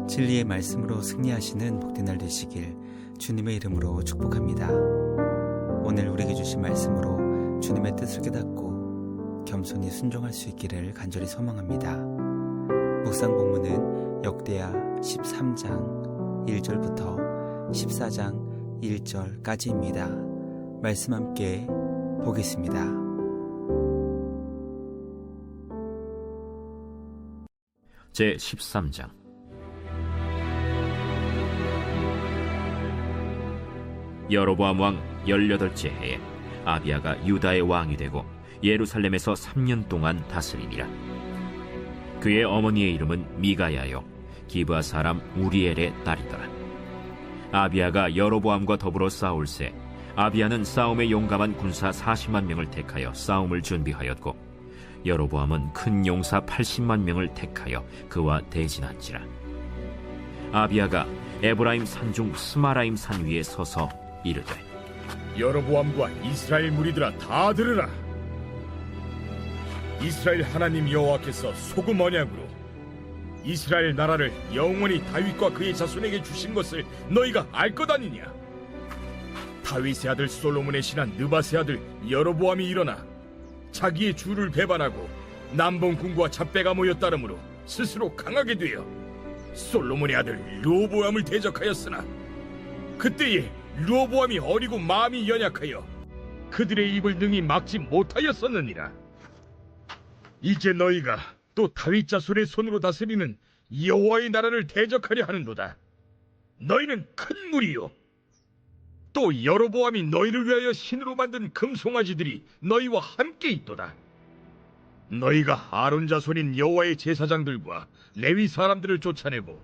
진리의 말씀으로 승리하시는 복된 날 되시길 주님의 이름으로 축복합니다. 오늘 우리에게 주신 말씀으로 주님의 뜻을 깨닫고 겸손히 순종할 수 있기를 간절히 소망합니다. 묵상 본문은 역대하 13장 1절부터 14장 1절까지입니다. 말씀 함께 보겠습니다. 제13장. 여로보암 왕 18째 해에 아비야가 유다의 왕이 되고 예루살렘에서 3년 동안 다스리니라. 그의 어머니의 이름은 미가야요 기브아 사람 우리엘의 딸이더라. 아비야가 여로보암과 더불어 싸울새 아비야는 싸움에 용감한 군사 40만 명을 택하여 싸움을 준비하였고 여로보암은 큰 용사 80만 명을 택하여 그와 대진한지라. 아비야가 에브라임 산중 스마라임 산 위에 서서 이르되, 여로보암과 이스라엘 무리들아 다 들으라. 이스라엘 하나님 여호와께서 소금 언약으로 이스라엘 나라를 영원히 다윗과 그의 자손에게 주신 것을 너희가 알 것 아니냐? 다윗의 아들 솔로몬의 신한 느밧의 아들 여로보암이 일어나 자기의 주를 배반하고 남봉군과 잡배가 모여 따름으로 스스로 강하게 되어 솔로몬의 아들 르호보암을 대적하였으나 그때에 르호보암이 어리고 마음이 연약하여 그들의 입을 능히 막지 못하였었느니라. 이제 너희가 또 다윗 자손의 손으로 다스리는 여호와의 나라를 대적하려 하는도다. 너희는 큰 무리요, 또 여로보암이 너희를 위하여 신으로 만든 금송아지들이 너희와 함께 있도다. 너희가 아론 자손인 여호와의 제사장들과 레위 사람들을 쫓아내고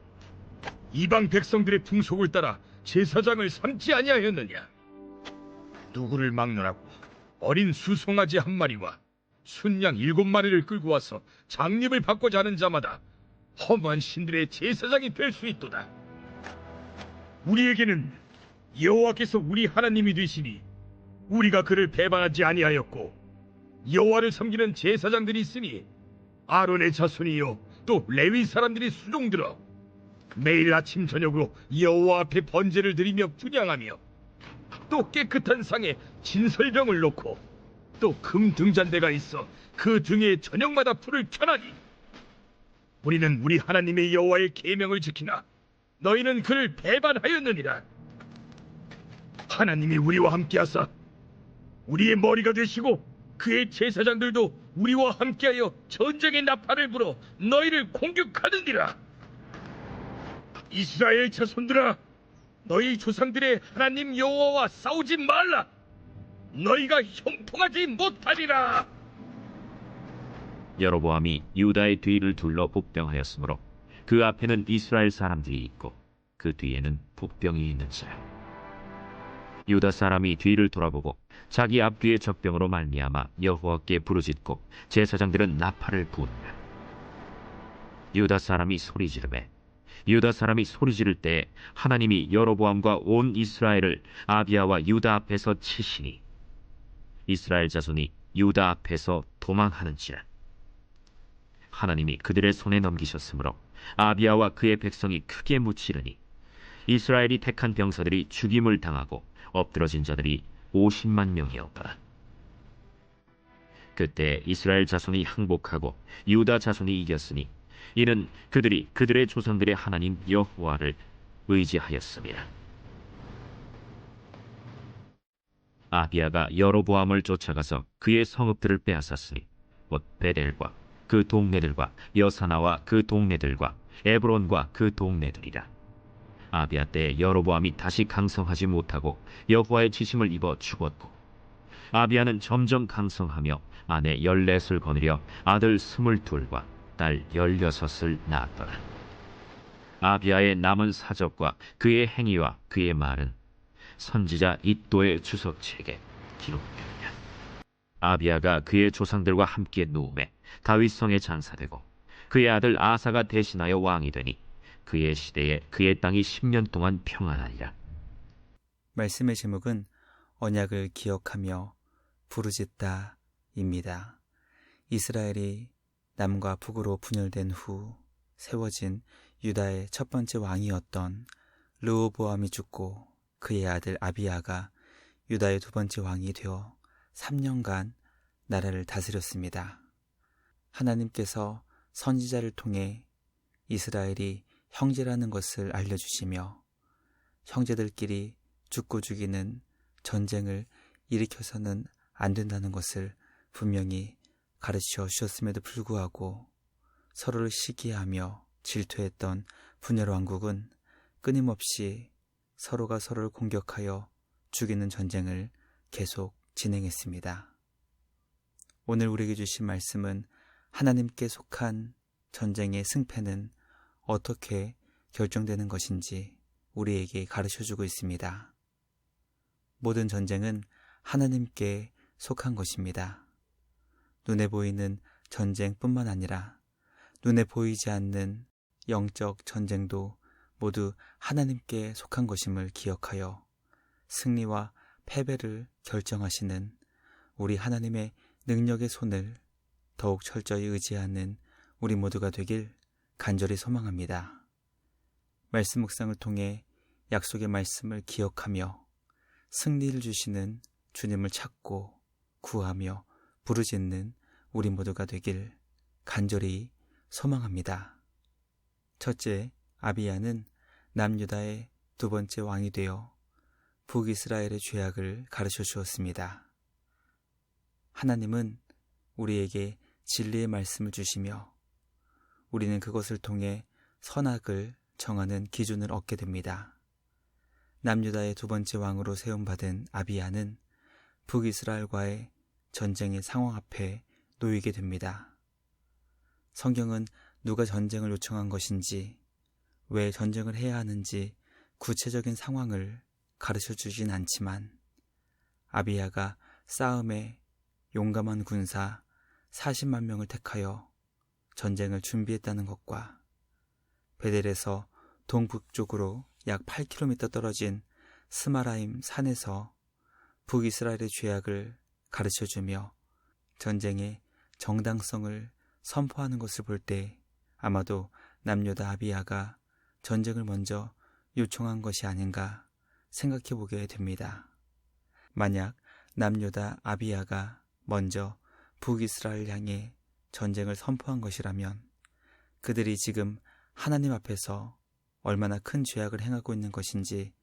이방 백성들의 풍속을 따라 제사장을 삼지 아니하였느냐? 누구를 막론하고 어린 수송아지 한 마리와 순양 7마리를 끌고 와서 장립을 받고자 하는 자마다 험한 신들의 제사장이 될 수 있도다. 우리에게는 여호와께서 우리 하나님이 되시니 우리가 그를 배반하지 아니하였고 여호와를 섬기는 제사장들이 있으니 아론의 자손이요 또 레위 사람들이 수종들어 매일 아침 저녁으로 여호와 앞에 번제를 드리며 분향하며 또 깨끗한 상에 진설병을 놓고 또 금 등잔대가 있어 그 등에 저녁마다 불을 켜나니 우리는 우리 하나님의 여호와의 계명을 지키나 너희는 그를 배반하였느니라. 하나님이 우리와 함께하사 우리의 머리가 되시고 그의 제사장들도 우리와 함께하여 전쟁의 나팔을 불어 너희를 공격하느니라. 이스라엘 자손들아, 너희 조상들의 하나님 여호와와 싸우지 말라. 너희가 형통하지 못하리라. 여로보암이 유다의 뒤를 둘러 복병하였으므로 그 앞에는 이스라엘 사람들이 있고 그 뒤에는 복병이 있는지라. 유다 사람이 뒤를 돌아보고 자기 앞뒤의 적병으로 말미암아 여호와께 부르짖고 제사장들은 나팔을 부으니라. 유다 사람이 소리 지르매 유다 사람이 소리 지를 때에 하나님이 여로보암과 온 이스라엘을 아비야와 유다 앞에서 치시니 이스라엘 자손이 유다 앞에서 도망하는지라. 하나님이 그들의 손에 넘기셨으므로 아비야와 그의 백성이 크게 묻히르니 이스라엘이 택한 병사들이 죽임을 당하고 엎드러진 자들이 50만 명이었더라. 그때 이스라엘 자손이 항복하고 유다 자손이 이겼으니 이는 그들이 그들의 조상들의 하나님 여호와를 의지하였습니다. 아비야가 여로보암을 쫓아가서 그의 성읍들을 빼앗았으니 곧 베델과 그 동네들과 여사나와 그 동네들과 에브론과 그 동네들이라. 아비야 때 여로보암이 다시 강성하지 못하고 여호와의 지심을 입어 죽었고 아비야는 점점 강성하며 아내 14을 거느려 아들 22과 딸 16을 낳았더라. 아비야의 남은 사적과 그의 행위와 그의 말은 선지자 이도의 주석책에 기록되느냐. 아비야가 그의 조상들과 함께 누움에 다윗성에 장사되고 그의 아들 아사가 대신하여 왕이 되니 그의 시대에 그의 땅이 10년 동안 평안하니라. 말씀의 제목은 언약을 기억하며 부르짖다입니다. 이스라엘이 남과 북으로 분열된 후 세워진 유다의 첫 번째 왕이었던 르호보암이 죽고 그의 아들 아비야가 유다의 두 번째 왕이 되어 3년간 나라를 다스렸습니다. 하나님께서 선지자를 통해 이스라엘이 형제라는 것을 알려주시며 형제들끼리 죽고 죽이는 전쟁을 일으켜서는 안 된다는 것을 분명히 가르쳐 주셨음에도 불구하고 서로를 시기하며 질투했던 분열 왕국은 끊임없이 서로가 서로를 공격하여 죽이는 전쟁을 계속 진행했습니다. 오늘 우리에게 주신 말씀은 하나님께 속한 전쟁의 승패는 어떻게 결정되는 것인지 우리에게 가르쳐주고 있습니다. 모든 전쟁은 하나님께 속한 것입니다. 눈에 보이는 전쟁뿐만 아니라 눈에 보이지 않는 영적 전쟁도 모두 하나님께 속한 것임을 기억하여 승리와 패배를 결정하시는 우리 하나님의 능력의 손을 더욱 철저히 의지하는 우리 모두가 되길 간절히 소망합니다. 말씀 묵상을 통해 약속의 말씀을 기억하며 승리를 주시는 주님을 찾고 구하며 부르짖는 우리 모두가 되길 간절히 소망합니다. 첫째, 아비야는 남유다의 두 번째 왕이 되어 북이스라엘의 죄악을 가르쳐 주었습니다. 하나님은 우리에게 진리의 말씀을 주시며 우리는 그것을 통해 선악을 정하는 기준을 얻게 됩니다. 남유다의 두 번째 왕으로 세움받은 아비야는 북이스라엘과의 전쟁의 상황 앞에 놓이게 됩니다. 성경은 누가 전쟁을 요청한 것인지, 왜 전쟁을 해야 하는지 구체적인 상황을 가르쳐 주진 않지만 아비야가 싸움에 용감한 군사 40만 명을 택하여 전쟁을 준비했다는 것과 베델에서 동북쪽으로 약 8km 떨어진 스마라임 산에서 북이스라엘의 죄악을 가르쳐주며 전쟁의 정당성을 선포하는 것을 볼 때 아마도 남유다 아비야가 전쟁을 먼저 요청한 것이 아닌가 생각해 보게 됩니다. 만약 남유다 아비야가 먼저 북이스라엘 향해 전쟁을 선포한 것이라면 그들이 지금 하나님 앞에서 얼마나 큰 죄악을 행하고 있는 것인지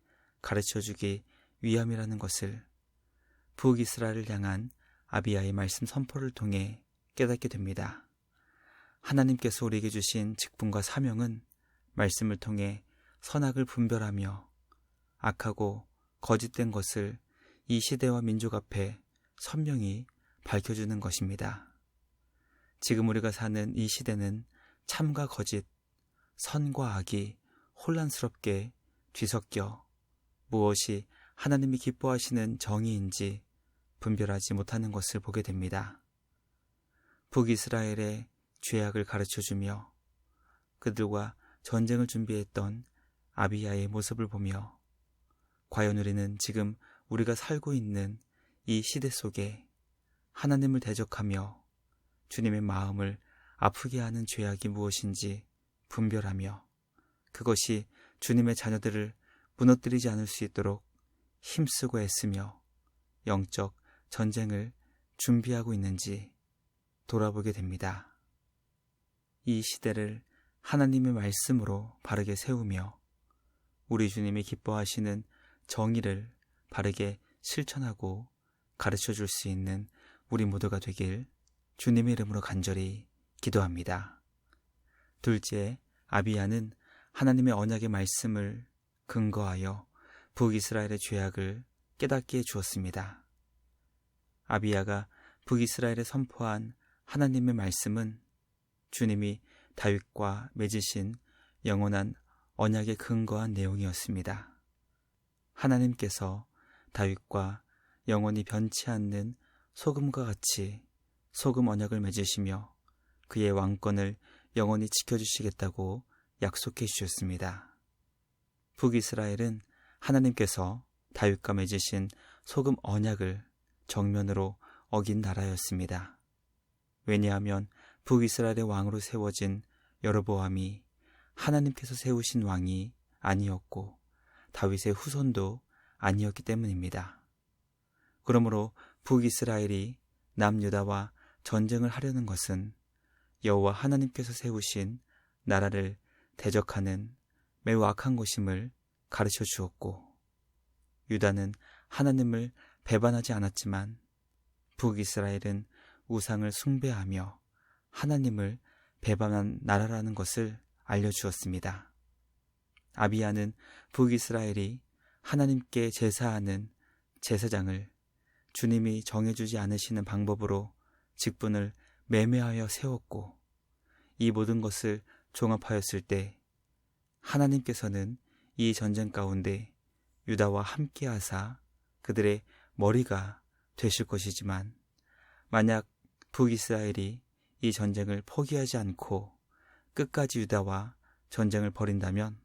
가르쳐주기 위함이라는 것을 북이스라엘을 향한 아비야의 말씀 선포를 통해 깨닫게 됩니다. 하나님께서 우리에게 주신 직분과 사명은 말씀을 통해 선악을 분별하며 악하고 거짓된 것을 이 시대와 민족 앞에 선명히 밝혀주는 것입니다. 지금 우리가 사는 이 시대는 참과 거짓, 선과 악이 혼란스럽게 뒤섞여 무엇이 하나님이 기뻐하시는 정의인지 분별하지 못하는 것을 보게 됩니다. 북이스라엘의 죄악을 가르쳐주며 그들과 전쟁을 준비했던 아비야의 모습을 보며 과연 우리는 지금 우리가 살고 있는 이 시대 속에 하나님을 대적하며 주님의 마음을 아프게 하는 죄악이 무엇인지 분별하며 그것이 주님의 자녀들을 무너뜨리지 않을 수 있도록 힘쓰고 애쓰며 영적 전쟁을 준비하고 있는지 돌아보게 됩니다. 이 시대를 하나님의 말씀으로 바르게 세우며 우리 주님이 기뻐하시는 정의를 바르게 실천하고 가르쳐 줄 수 있는 우리 모두가 되길 주님의 이름으로 간절히 기도합니다. 둘째, 아비야는 하나님의 언약의 말씀을 근거하여 북이스라엘의 죄악을 깨닫게 해 주었습니다. 아비야가 북이스라엘에 선포한 하나님의 말씀은 주님이 다윗과 맺으신 영원한 언약에 근거한 내용이었습니다. 하나님께서 다윗과 영원히 변치 않는 소금과 같이 소금 언약을 맺으시며 그의 왕권을 영원히 지켜주시겠다고 약속해 주셨습니다. 북이스라엘은 하나님께서 다윗과 맺으신 소금 언약을 정면으로 어긴 나라였습니다. 왜냐하면 북이스라엘의 왕으로 세워진 여로보암이 하나님께서 세우신 왕이 아니었고 다윗의 후손도 아니었기 때문입니다. 그러므로 북이스라엘이 남유다와 전쟁을 하려는 것은 여호와 하나님께서 세우신 나라를 대적하는 매우 악한 것임을 가르쳐 주었고, 유다는 하나님을 배반하지 않았지만 북이스라엘은 우상을 숭배하며 하나님을 배반한 나라라는 것을 알려주었습니다. 아비야는 북이스라엘이 하나님께 제사하는 제사장을 주님이 정해주지 않으시는 방법으로 직분을 매매하여 세웠고, 이 모든 것을 종합하였을 때 하나님께서는 이 전쟁 가운데 유다와 함께 하사 그들의 머리가 되실 것이지만, 만약 북이스라엘이 이 전쟁을 포기하지 않고 끝까지 유다와 전쟁을 벌인다면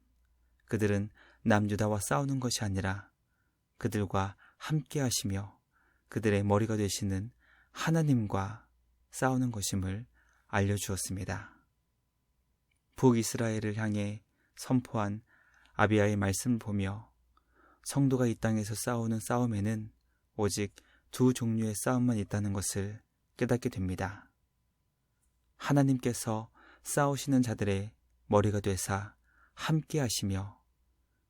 그들은 남유다와 싸우는 것이 아니라 그들과 함께 하시며 그들의 머리가 되시는 하나님과 싸우는 것임을 알려주었습니다. 북이스라엘을 향해 선포한 아비야의 말씀을 보며 성도가 이 땅에서 싸우는 싸움에는 오직 두 종류의 싸움만 있다는 것을 깨닫게 됩니다. 하나님께서 싸우시는 자들의 머리가 되사 함께 하시며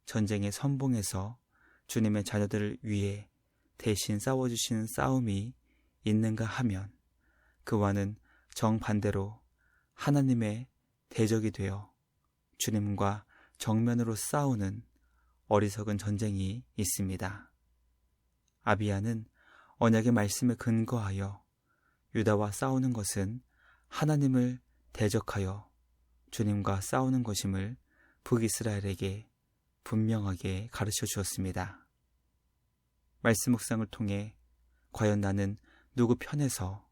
전쟁의 선봉에서 주님의 자녀들을 위해 대신 싸워주시는 싸움이 있는가 하면, 그와는 정반대로 하나님의 대적이 되어 주님과 정면으로 싸우는 어리석은 전쟁이 있습니다. 아비야는 언약의 말씀에 근거하여 유다와 싸우는 것은 하나님을 대적하여 주님과 싸우는 것임을 북이스라엘에게 분명하게 가르쳐 주었습니다. 말씀 묵상을 통해 과연 나는 누구 편에서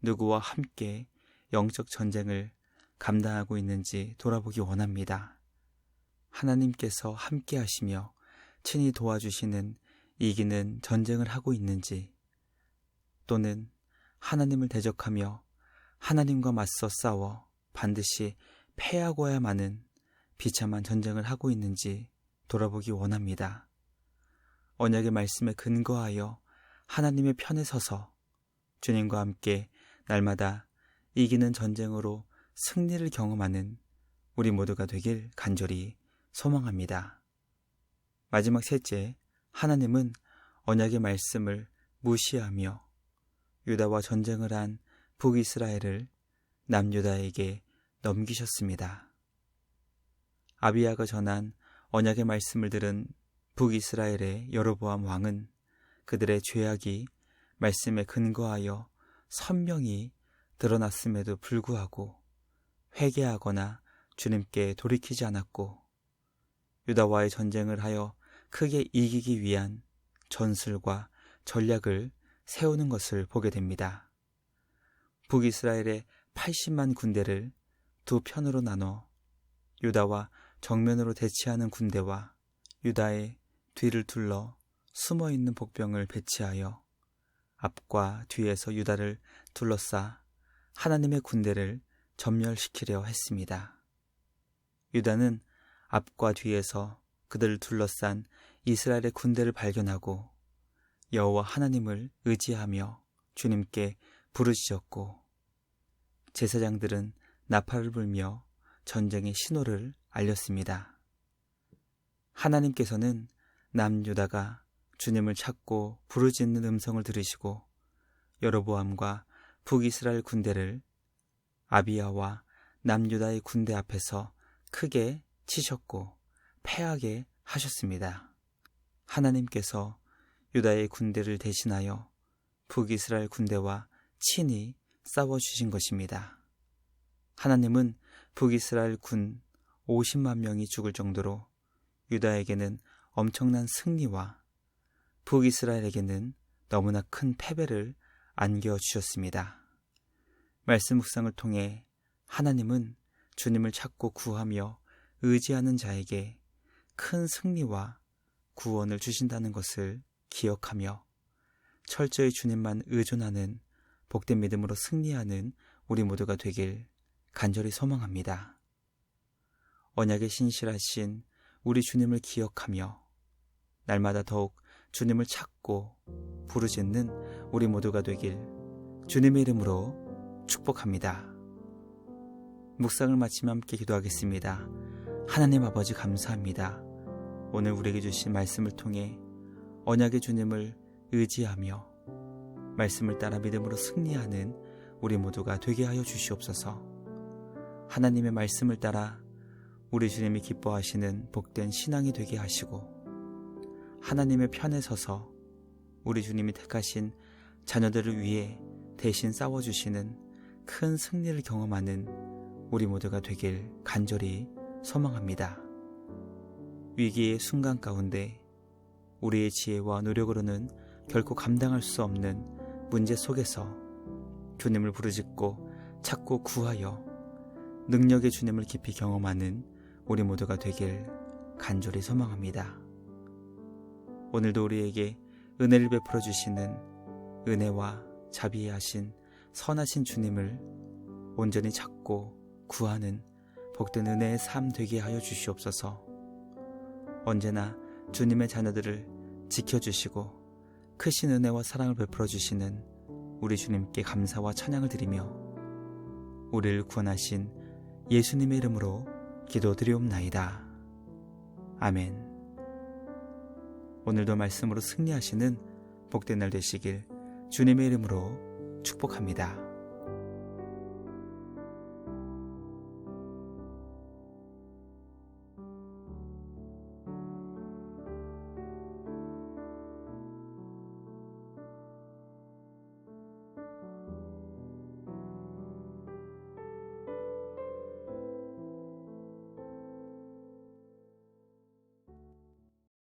누구와 함께 영적 전쟁을 감당하고 있는지 돌아보기 원합니다. 하나님께서 함께 하시며 친히 도와주시는 이기는 전쟁을 하고 있는지, 또는 하나님을 대적하며 하나님과 맞서 싸워 반드시 패하고야만은 비참한 전쟁을 하고 있는지 돌아보기 원합니다. 언약의 말씀에 근거하여 하나님의 편에 서서 주님과 함께 날마다 이기는 전쟁으로 승리를 경험하는 우리 모두가 되길 간절히 소망합니다. 마지막 셋째, 하나님은 언약의 말씀을 무시하며 유다와 전쟁을 한 북이스라엘을 남유다에게 넘기셨습니다. 아비야가 전한 언약의 말씀을 들은 북이스라엘의 여로보암 왕은 그들의 죄악이 말씀에 근거하여 선명히 드러났음에도 불구하고 회개하거나 주님께 돌이키지 않았고, 유다와의 전쟁을 하여 크게 이기기 위한 전술과 전략을 세우는 것을 보게 됩니다. 북이스라엘의 80만 군대를 두 편으로 나눠 유다와 정면으로 대치하는 군대와 유다의 뒤를 둘러 숨어있는 복병을 배치하여 앞과 뒤에서 유다를 둘러싸 하나님의 군대를 점멸시키려 했습니다. 유다는 앞과 뒤에서 그들을 둘러싼 이스라엘의 군대를 발견하고 여호와 하나님을 의지하며 주님께 부르짖었고, 제사장들은 나팔을 불며 전쟁의 신호를 알렸습니다. 하나님께서는 남유다가 주님을 찾고 부르짖는 음성을 들으시고 여로보암과 북이스라엘 군대를 아비야와 남유다의 군대 앞에서 크게 치셨고 패하게 하셨습니다. 하나님께서 유다의 군대를 대신하여 북이스라엘 군대와 친히 싸워주신 것입니다. 하나님은 북이스라엘 군 50만 명이 죽을 정도로 유다에게는 엄청난 승리와 북이스라엘에게는 너무나 큰 패배를 안겨주셨습니다. 말씀 묵상을 통해 하나님은 주님을 찾고 구하며 의지하는 자에게 큰 승리와 구원을 주신다는 것을 기억하며 철저히 주님만 의존하는 복된 믿음으로 승리하는 우리 모두가 되길 간절히 소망합니다. 언약에 신실하신 우리 주님을 기억하며 날마다 더욱 주님을 찾고 부르짖는 우리 모두가 되길 주님의 이름으로 축복합니다. 묵상을 마치며 함께 기도하겠습니다. 하나님 아버지 감사합니다. 오늘 우리에게 주신 말씀을 통해 언약의 주님을 의지하며 말씀을 따라 믿음으로 승리하는 우리 모두가 되게 하여 주시옵소서. 하나님의 말씀을 따라 우리 주님이 기뻐하시는 복된 신앙이 되게 하시고 하나님의 편에 서서 우리 주님이 택하신 자녀들을 위해 대신 싸워주시는 큰 승리를 경험하는 우리 모두가 되길 간절히 소망합니다. 위기의 순간 가운데 우리의 지혜와 노력으로는 결코 감당할 수 없는 문제 속에서 주님을 부르짖고 찾고 구하여 능력의 주님을 깊이 경험하는 우리 모두가 되길 간절히 소망합니다. 오늘도 우리에게 은혜를 베풀어 주시는 은혜와 자비하신 선하신 주님을 온전히 찾고 구하는 복된 은혜의 삶 되게 하여 주시옵소서. 언제나 주님의 자녀들을 지켜주시고 크신 은혜와 사랑을 베풀어 주시는 우리 주님께 감사와 찬양을 드리며 우리를 구원하신 예수님의 이름으로 기도드리옵나이다. 아멘. 오늘도 말씀으로 승리하시는 복된 날 되시길 주님의 이름으로 축복합니다.